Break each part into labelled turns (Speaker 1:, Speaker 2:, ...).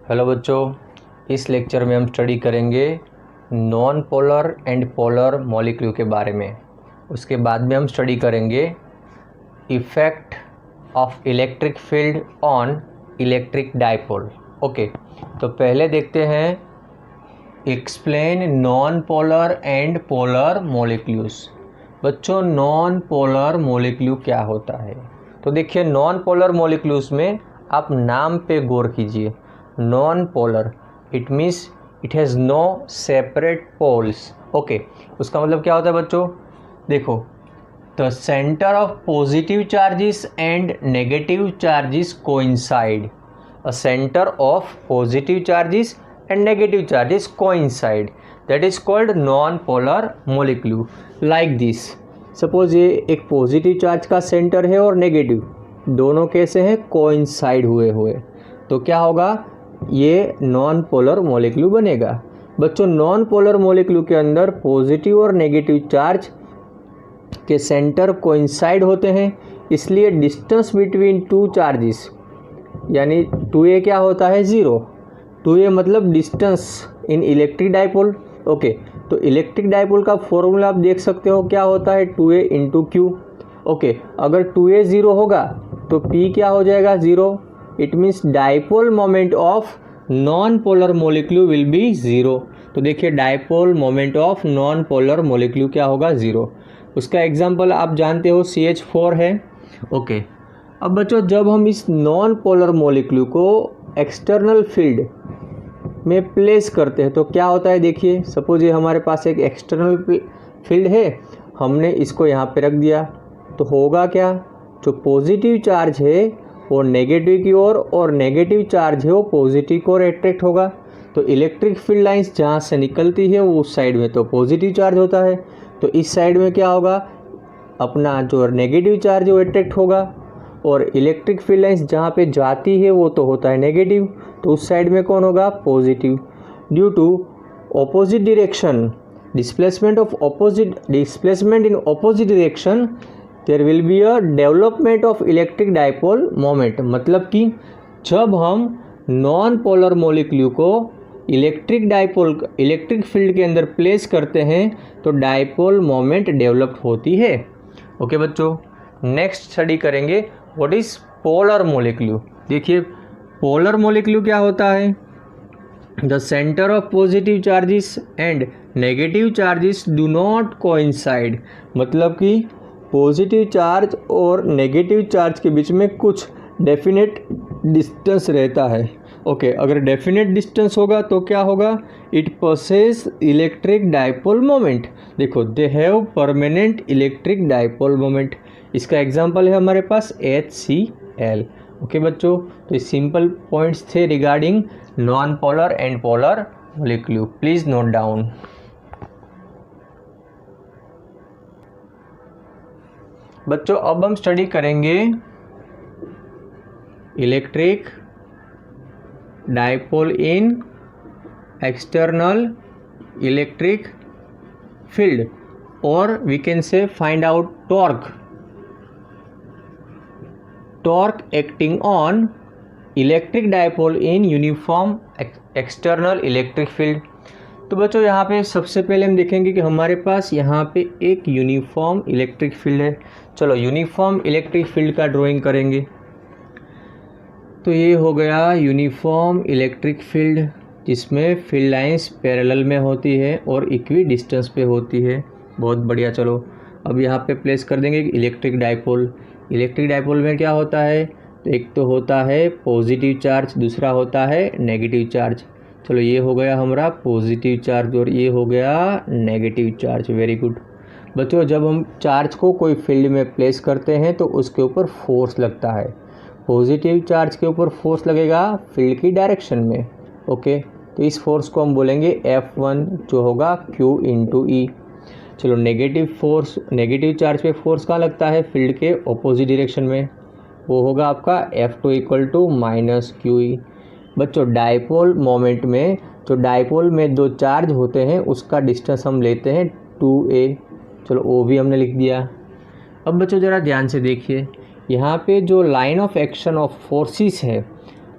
Speaker 1: Hello बच्चों, इस lecture में हम स्टडी करेंगे non polar and polar molecule के बारे में। उसके बाद में हम स्टडी करेंगे effect of electric field on electric dipole. Okay, तो पहले देखते हैं explain non polar and polar molecules. बच्चों, नॉन पोलर मॉलिक्यूल क्या होता है? तो देखिए, नॉन पोलर मॉलिक्यूल्स में आप नाम पे गौर कीजिए। Non polar it means it has no separate poles. Okay, उसका मतलब क्या होता है बच्चों? देखो, the centre of positive charges and negative charges coincide. A centre of positive charges and negative charges coincide, that is called non polar molecule. Like this, suppose ये एक positive charge का सेंटर है और नेगेटिव, दोनों कैसे हैं? Coincide हुए तो क्या होगा? ये नॉन पोलर मॉलिक्यूल बनेगा। बच्चों, नॉन पोलर मॉलिक्यूल के अंदर पॉजिटिव और नेगेटिव चार्ज के सेंटर कोइंसाइड होते हैं, इसलिए डिस्टेंस बिटवीन टू चार्जेस यानी 2a क्या होता है? 0। 2a मतलब distance in electric dipole. Okay, तो इलेक्ट्रिक डाइपोल का फॉर्मूला आप देख सकते हो, क्या होता है? 2a into Q. ओके, अगर 2a 0 होगा तो p क्या हो जाएगा? 0। It means dipole moment of non polar molecule will be 0। तो देखिए, dipole moment of non polar molecule क्या होगा? 0। उसका एग्जांपल आप जानते हो, CH4 है। ओके, अब बच्चों, जब हम इस नॉन पोलर मॉलिक्यूल को एक्सटर्नल फील्ड में प्लेस करते हैं तो क्या होता है? देखिए, सपोज ये हमारे पास एक एक्सटर्नल फील्ड है, हमने इसको यहाँ पे रख दिया तो होगा क्या? जो पॉजिटिव चार्ज है वो नेगेटिव की ओर और नेगेटिव चार्ज है वो पॉजिटिव की ओर अट्रैक्ट होगा। तो इलेक्ट्रिक फील्ड लाइंस जहाँ से निकलती है वो उस साइड में तो पॉजिटिव चार्ज होता है, तो इस साइड में क्या होगा? अपना जो नेगेटिव चार्ज है वो अट्रैक्ट होगा, और इलेक्ट्रिक फील्ड लाइंस जहाँ पे जाती है वो तो होता है नेगेटिव, तो उस साइड में कौन होगा? Positive. Due to opposite direction, displacement in opposite direction, there will be a development of electric dipole moment. मतलब कि जब हम नॉन पोलर मॉलिक्यूल को इलेक्ट्रिक फील्ड के अंदर प्लेस करते हैं तो डाइपोल मोमेंट डेवलप होती है। ओके बच्चों, नेक्स्ट स्टडी करेंगे व्हाट इज पोलर मॉलिक्यूल। देखिए, पोलर मॉलिक्यूल क्या होता है? The centre of positive charges and negative charges do not coincide. मतलब कि पॉजिटिव चार्ज और नेगेटिव चार्ज के बीच में कुछ डेफिनेट डिस्टेंस रहता है। ओके, अगर डेफिनेट डिस्टेंस होगा तो क्या होगा? It possess electric dipole moment. देखो, they have permanent electric dipole moment. इसका एग्जांपल है हमारे पास HCl। ओके बच्चों, तो ये सिंपल पॉइंट्स थे regarding non polar and polar molecule. Please note down. बच्चों, अब हम स्टडी करेंगे electric dipole in external electric field, और we can say find out torque acting on electric dipole in uniform external electric field. तो बच्चों, यहाँ पे सबसे पहले हम देखेंगे कि हमारे पास यहाँ पे एक यूनिफॉर्म इलेक्ट्रिक फील्ड है। चलो, यूनिफॉर्म इलेक्ट्रिक फील्ड का ड्राइंग करेंगे। तो ये हो गया यूनिफॉर्म इलेक्ट्रिक फील्ड, जिसमें फील्ड लाइंस पैरेलल में होती है और इक्वी डिस्टेंस पे होती है। बहुत बढ़िया। चलो, अब यहाँ पे प्लेस कर देंगे इलेक्ट्रिक डाइपोल। इलेक्ट्रिक डाइपोल में क्या होता है? तो एक तो होता है पॉजिटिव चार्ज, दूसरा होता है नेगेटिव चार्ज। चलो, ये हो गया हमारा पॉजिटिव चार्ज और ये हो गया नेगेटिव चार्ज। वेरी गुड बच्चों, जब हम चार्ज को कोई फील्ड में प्लेस करते हैं तो उसके ऊपर फोर्स लगता है। पॉजिटिव चार्ज के ऊपर फोर्स लगेगा फील्ड की डायरेक्शन में। ओके, तो इस फोर्स को हम बोलेंगे F1, जो होगा Q इंटू E। चलो, नेगेटिव चार्ज पे फोर्स कहाँ लगता है? फील्ड के ऑपोजिट डायरेक्शन में, वो होगा आपका F2 equal to minus QE। बच्चों, डाइपोल मोमेंट में जो डाइपोल में दो चार्ज होते हैं उसका डिस्टेंस हम लेते हैं 2a। चलो, ओ भी हमने लिख दिया। अब बच्चों, ज़रा ध्यान से देखिए, यहाँ पे जो line of action of forces है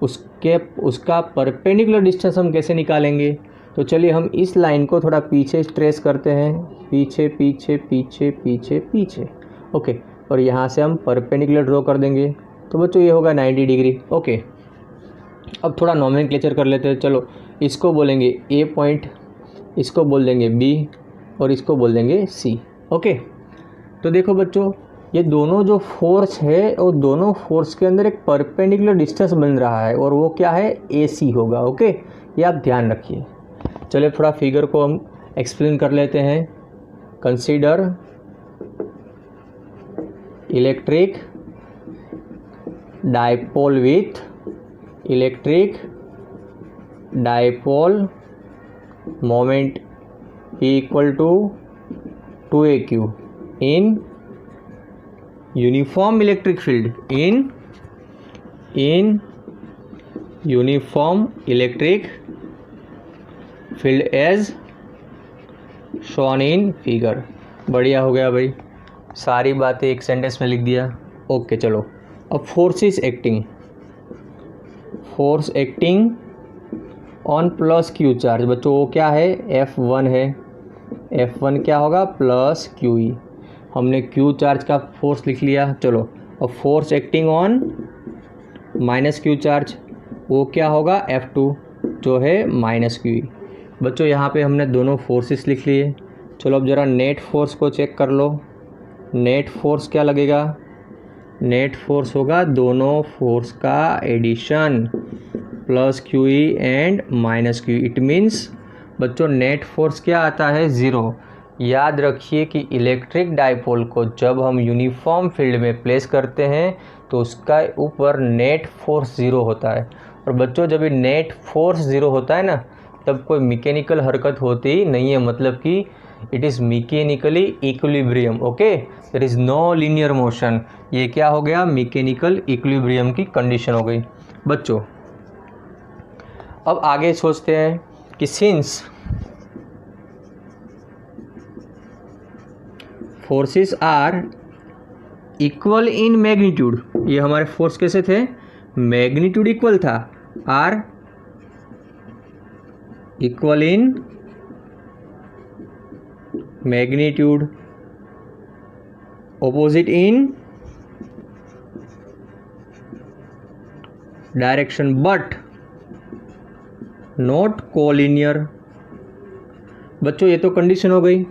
Speaker 1: उसका परपेंडिकुलर डिस्टेंस हम कैसे निकालेंगे? तो चलिए हम इस लाइन को थोड़ा पीछे ट्रेस करते हैं, पीछे पीछे पीछे पीछे पीछे, ओके। और यहाँ से हम परपेंडिकुलर ड्रॉ कर देंगे। तो बच्चों ये होगा 90 डिग्री, ओके। अब थोड़ा नॉमेनक्लेचर कर लेते हैं। चलो इसको बोलेंगे ए पॉइंट, इसको बोल देंगे बी और इसको बोल देंगे सी, ओके। तो देखो बच्चों, ये दोनों जो फोर्स है और दोनों फोर्स के अंदर एक परपेंडिकुलर डिस्टेंस बन रहा है और वो क्या है? ए सी होगा, ओके। ये आप ध्यान रखिए। चलिए थोड़ा फिगर को हम एक्सप्लेन कर लेते हैं। Consider electric dipole with electric dipole moment E equal to 2aq in uniform electric field, in uniform electric field as shown in figure। बढ़िया हो गया भाई, सारी बातें एक सेंटेंस में लिख दिया, ओके। चलो अब force acting on plus Q charge. बच्चों वो क्या है? F1 है। F1 क्या होगा? प्लस क्यू ई। हमने क्यू चार्ज का फोर्स लिख लिया। चलो अब force acting on minus Q charge, वो क्या होगा? F2 जो है माइनस क्यू ई। बच्चों यहाँ पे हमने दोनों फोर्सेस लिख लिए। चलो अब ज़रा नेट फोर्स को चेक कर लो। नेट फोर्स क्या लगेगा? नेट फोर्स होगा दोनों फोर्स का addition, plus q e and minus q. It means बच्चों नेट फोर्स क्या आता है? ज़ीरो। याद रखिए कि इलेक्ट्रिक डाइपोल को जब हम यूनिफॉर्म फील्ड में प्लेस करते हैं तो उसका ऊपर नेट फोर्स ज़ीरो होता है। और बच्चों जब ये नेट फोर्स ज़ीरो होता है ना, तब कोई मैकेनिकल हरकत होती नहीं है, मतलब कि it is mechanically equilibrium, okay. There is no linear motion. ये क्या हो गया? मैकेनिकल इक्विलिब्रियम की कंडीशन हो गई। बच्चों अब आगे सोचते हैं कि since forces are equal in magnitude, ये हमारे फोर्स कैसे थे? मैग्नीट्यूड इक्वल था, are equal in magnitude, opposite in direction but not collinear. बच्चों ये तो कंडीशन हो गई।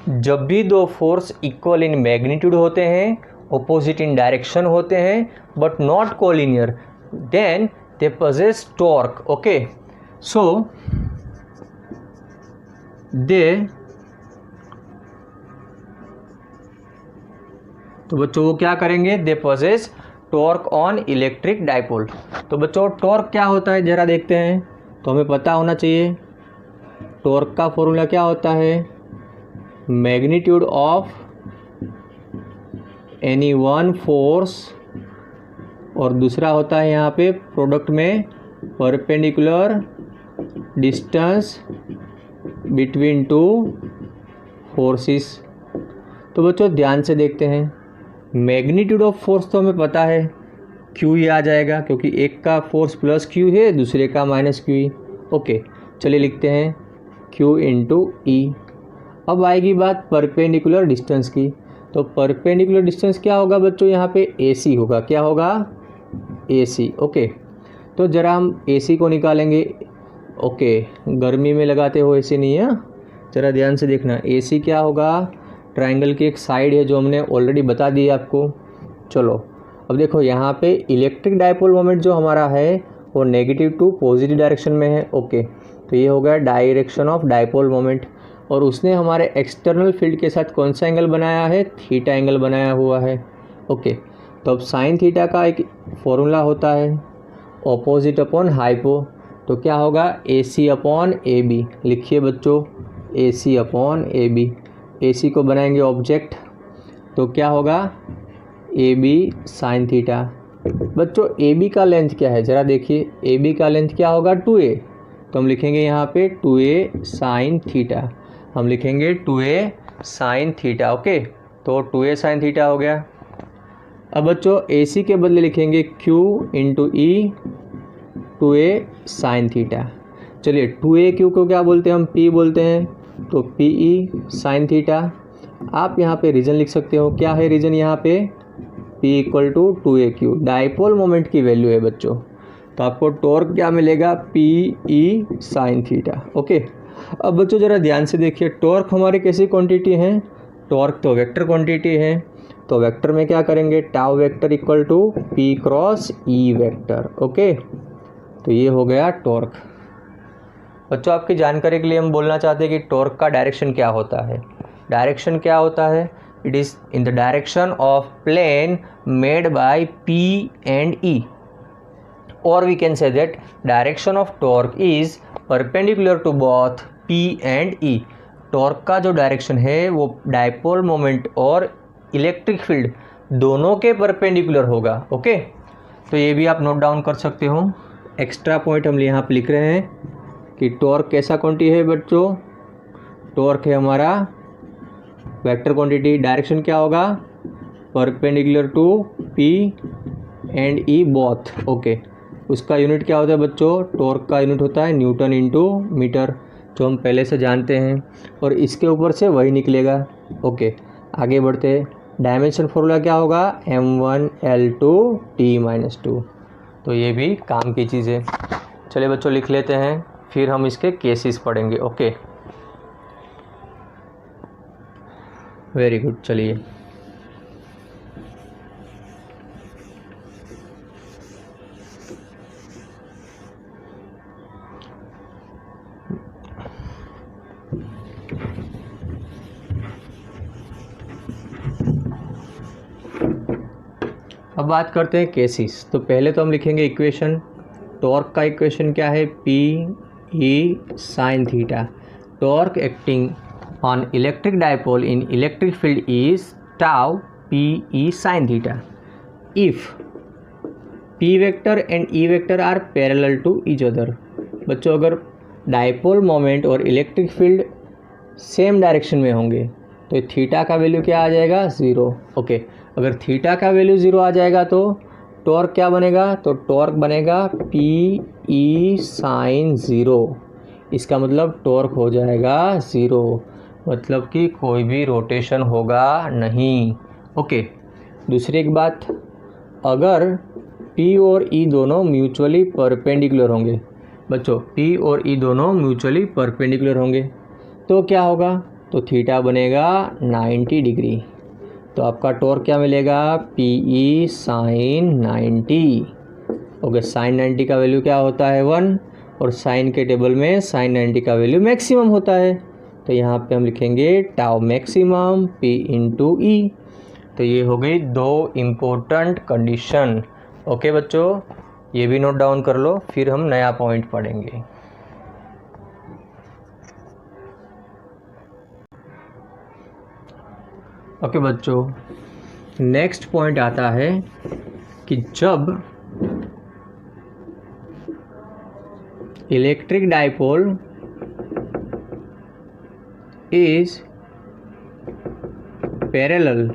Speaker 1: जब भी दो फोर्स इक्वल इन मैग्नीट्यूड होते हैं, ऑपोजिट इन डायरेक्शन होते हैं, but not collinear, then they possess torque, okay. So तो बच्चों वो क्या करेंगे? They possess torque on electric dipole. तो बच्चों टॉर्क क्या होता है जरा देखते हैं, तो हमें पता होना चाहिए। टॉर्क का फॉर्मूला क्या होता है? Magnitude of any one force, और दूसरा होता है यहाँ पे प्रोडक्ट में perpendicular distance between two forces. तो बच्चों ध्यान से देखते हैं, मैग्नीट्यूड ऑफ फोर्स तो हमें पता है, क्यू ही आ जाएगा क्योंकि एक का फोर्स प्लस क्यू है, दूसरे का माइनस क्यू ही, ओके। चलिए लिखते हैं क्यू इंटू ई। अब आएगी बात परपेंडिकुलर डिस्टेंस की। तो परपेंडिकुलर डिस्टेंस क्या होगा बच्चों? यहाँ पे ए सी होगा। क्या होगा? ए सी, ओके। तो ज़रा हम ए सी को निकालेंगे, ओके। गर्मी में लगाते हो ऐसे नहीं है, ज़रा ध्यान से देखना। ए सी क्या होगा? ट्रायंगल की एक साइड है जो हमने ऑलरेडी बता दी आपको। चलो अब देखो यहाँ पे इलेक्ट्रिक डाइपोल मोमेंट जो हमारा है वो नेगेटिव टू पॉजिटिव डायरेक्शन में है, ओके। तो ये हो गया डायरेक्शन ऑफ डाइपोल मोमेंट। और उसने हमारे एक्सटर्नल फील्ड के साथ कौन सा एंगल बनाया है? थीटा एंगल बनाया हुआ है, ओके। तो अब साइन थीटा का एक फॉर्मूला होता है ऑपोजिट अपॉन हाइपो। तो क्या होगा? ए सी अपॉन ए बी। लिखिए बच्चों, ए सी अपॉन ए बी। ए सी को बनाएंगे ऑब्जेक्ट, तो क्या होगा? A B sine theta. बच्चों ए बी का लेंथ क्या है ज़रा देखिए, ए बी का लेंथ क्या होगा? 2a। तो हम लिखेंगे यहाँ पे 2a साइन थीटा, हम लिखेंगे 2a साइन थीटा, ओके। तो 2a साइन थीटा हो गया। अब बच्चों ए सी के बदले लिखेंगे q इंटू ई 2a साइन थीटा। चलिए 2a को क्या बोलते हैं हम, p बोलते हैं, तो pe साइन थीटा। आप यहाँ पे रीजन लिख सकते हो, क्या है रीजन यहाँ पे, p equal to 2aq dipole moment की वैल्यू है बच्चों। तो आपको टॉर्क क्या मिलेगा, pe साइन थीटा। ओके, अब बच्चों ज़रा ध्यान से देखिए, टॉर्क हमारी कैसी क्वांटिटी है, टॉर्क तो वेक्टर क्वांटिटी है, तो वेक्टर में क्या करेंगे, tau vector equal to p cross e vector. Okay, तो ये हो गया टॉर्क। बच्चों आपकी जानकारी के लिए हम बोलना चाहते हैं कि टॉर्क का डायरेक्शन क्या होता है। डायरेक्शन क्या होता है, it is in the direction of plane made by p and e, और we can say that direction of torque is perpendicular to both p and e। Torque का जो डायरेक्शन है वो डाइपोल मोमेंट और electric field दोनों के perpendicular होगा। Okay, तो ये भी आप नोट डाउन कर सकते हो। एक्स्ट्रा पॉइंट हम यहाँ पे लिख रहे हैं कि टॉर्क कैसा क्वांटिटी है बच्चों, टॉर्क है हमारा वेक्टर क्वांटिटी, डायरेक्शन क्या होगा, perpendicular to p and e both. Okay, उसका यूनिट क्या होता है बच्चों, टॉर्क का यूनिट होता है न्यूटन इंटू मीटर, जो हम पहले से जानते हैं, और इसके ऊपर से वही निकलेगा। ओके, आगे बढ़ते, डायमेंशन फॉर्मूला क्या होगा, m1L2T-2, तो ये भी काम की चीज़ है। चलिए बच्चों लिख लेते हैं, फिर हम इसके केसेस पढ़ेंगे। Okay, very good. चलिए अब बात करते हैं केसेस। तो पहले तो हम लिखेंगे इक्वेशन, टॉर्क का इक्वेशन क्या है, p e sine theta. Torque acting on electric dipole in electric field is tau p e sine theta if p vector and e vector are parallel to each other. बच्चों अगर dipole moment और electric field same direction में होंगे तो theta का value क्या आ जाएगा, 0। Okay, अगर थीटा का वैल्यू 0 आ जाएगा तो टॉर्क क्या बनेगा, तो टॉर्क बनेगा p e साइन 0। इसका मतलब टॉर्क हो जाएगा 0, मतलब कि कोई भी रोटेशन होगा नहीं। ओके, दूसरी एक बात, अगर p और e दोनों म्यूचुअली परपेंडिकुलर होंगे, बच्चों p और e दोनों म्यूचुअली परपेंडिकुलर होंगे तो क्या होगा, तो थीटा बनेगा 90 डिग्री। तो आपका टॉर्क क्या मिलेगा, p e sine 90। Okay, sine 90 का वैल्यू क्या होता है, 1, और साइन के टेबल में साइन 90 का वैल्यू मैक्सिमम होता है, तो यहाँ पे हम लिखेंगे टाउ मैक्सिमम p इंटू ई। तो ये हो गई दो इम्पोर्टेंट कंडीशन। ओके बच्चों, ये भी नोट डाउन कर लो, फिर हम नया पॉइंट पढ़ेंगे। ओके बच्चों, नेक्स्ट पॉइंट आता है कि जब electric dipole is parallel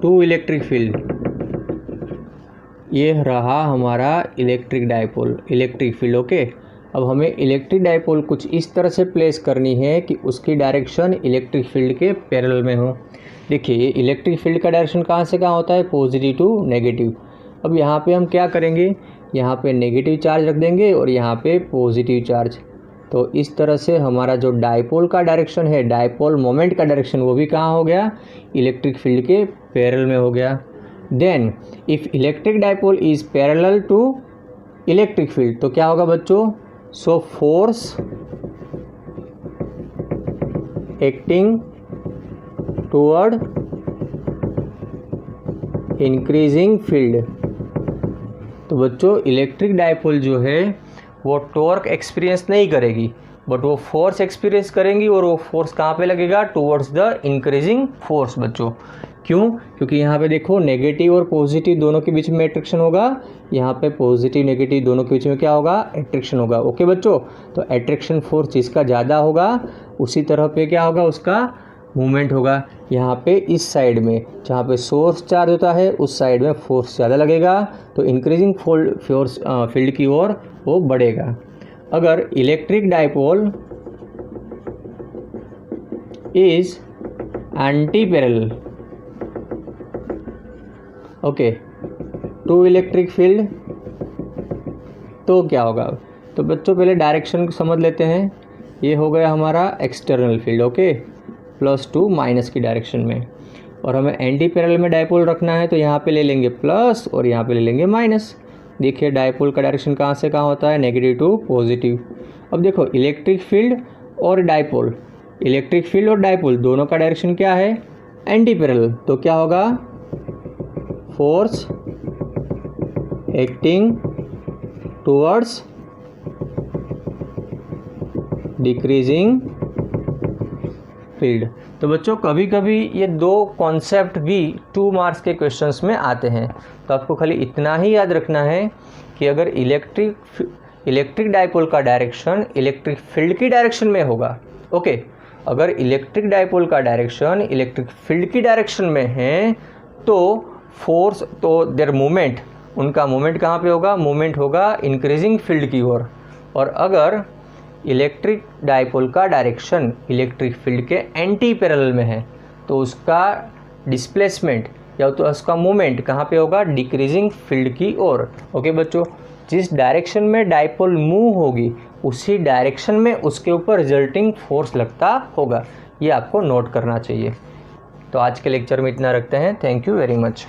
Speaker 1: to electric field, ये रहा हमारा electric dipole, electric field. Okay, अब हमें इलेक्ट्रिक डाइपोल कुछ इस तरह से प्लेस करनी है कि उसकी डायरेक्शन इलेक्ट्रिक फील्ड के पैरेलल में हो। देखिए ये इलेक्ट्रिक फील्ड का डायरेक्शन कहाँ से कहाँ होता है, पॉजिटिव टू नेगेटिव। अब यहाँ पे हम क्या करेंगे, यहाँ पे नेगेटिव चार्ज रख देंगे और यहाँ पे पॉजिटिव चार्ज। तो इस तरह से हमारा जो डाइपोल का डायरेक्शन है, डाइपोल मोमेंट का डायरेक्शन, वो भी कहाँ हो गया, इलेक्ट्रिक फील्ड के पैरेलल में हो गया। Then if electric dipole is parallel to electric field, तो क्या होगा बच्चों, so force acting toward increasing field. तो बच्चों इलेक्ट्रिक डाइपोल जो है वो टॉर्क एक्सपीरियंस नहीं करेगी, बट वो फोर्स एक्सपीरियंस करेंगी, और वो फोर्स कहाँ पे लगेगा, टुवर्ड्स द इंक्रीजिंग फोर्स। बच्चों क्यों, क्योंकि यहाँ पे देखो नेगेटिव और पॉजिटिव दोनों के बीच में एट्रैक्शन होगा, यहाँ पे पॉजिटिव नेगेटिव दोनों के बीच में क्या होगा, एट्रैक्शन होगा। ओके बच्चों, तो एट्रैक्शन फोर्स जिसका ज़्यादा होगा उसी तरह पे क्या होगा, उसका मूवमेंट होगा। यहाँ पे इस साइड में जहाँ पे सोर्स चार्ज होता है उस साइड में फोर्स ज़्यादा लगेगा, तो इंक्रीजिंग फोर्स फील्ड की ओर वो बढ़ेगा। अगर electric dipole is anti parallel okay to electric field, तो क्या होगा? तो बच्चों पहले डायरेक्शन को समझ लेते हैं। ये हो गया हमारा एक्सटर्नल फील्ड, ओके, +2 माइनस की डायरेक्शन में, और हमें एंटी पैरेलल में डाइपोल रखना है, तो यहाँ पे ले लेंगे प्लस और यहाँ पे ले लेंगे माइनस। देखिए डाइपोल का डायरेक्शन कहाँ से कहाँ होता है, नेगेटिव टू पॉजिटिव। अब देखो इलेक्ट्रिक फील्ड और डाइपोल, इलेक्ट्रिक फील्ड और डाइपोल दोनों का डायरेक्शन क्या है, एंटी पैरेलल, तो क्या होगा, force acting towards decreasing field. तो बच्चों कभी कभी ये दो कॉन्सेप्ट भी 2 मार्क्स के क्वेश्चंस में आते हैं, तो आपको खाली इतना ही याद रखना है कि अगर इलेक्ट्रिक डाइपोल का डायरेक्शन इलेक्ट्रिक फील्ड की डायरेक्शन में होगा, ओके, अगर इलेक्ट्रिक डाइपोल का डायरेक्शन इलेक्ट्रिक फील्ड की डायरेक्शन में है तो फोर्स, तो देयर मूवमेंट, उनका मूवमेंट कहाँ पे होगा, मूवमेंट होगा इंक्रीजिंग फील्ड की ओर। और अगर इलेक्ट्रिक डाइपोल का डायरेक्शन इलेक्ट्रिक फील्ड के एंटी पैरेलल में है तो उसका डिस्प्लेसमेंट या तो उसका मूवमेंट कहाँ पे होगा, डिक्रीजिंग फील्ड की ओर। ओके बच्चों, जिस डायरेक्शन में डाइपोल मूव होगी उसी डायरेक्शन में उसके ऊपर रिजल्टिंग फोर्स लगता होगा, ये आपको नोट करना चाहिए। तो आज के लेक्चर में इतना रखते हैं। Thank you very much.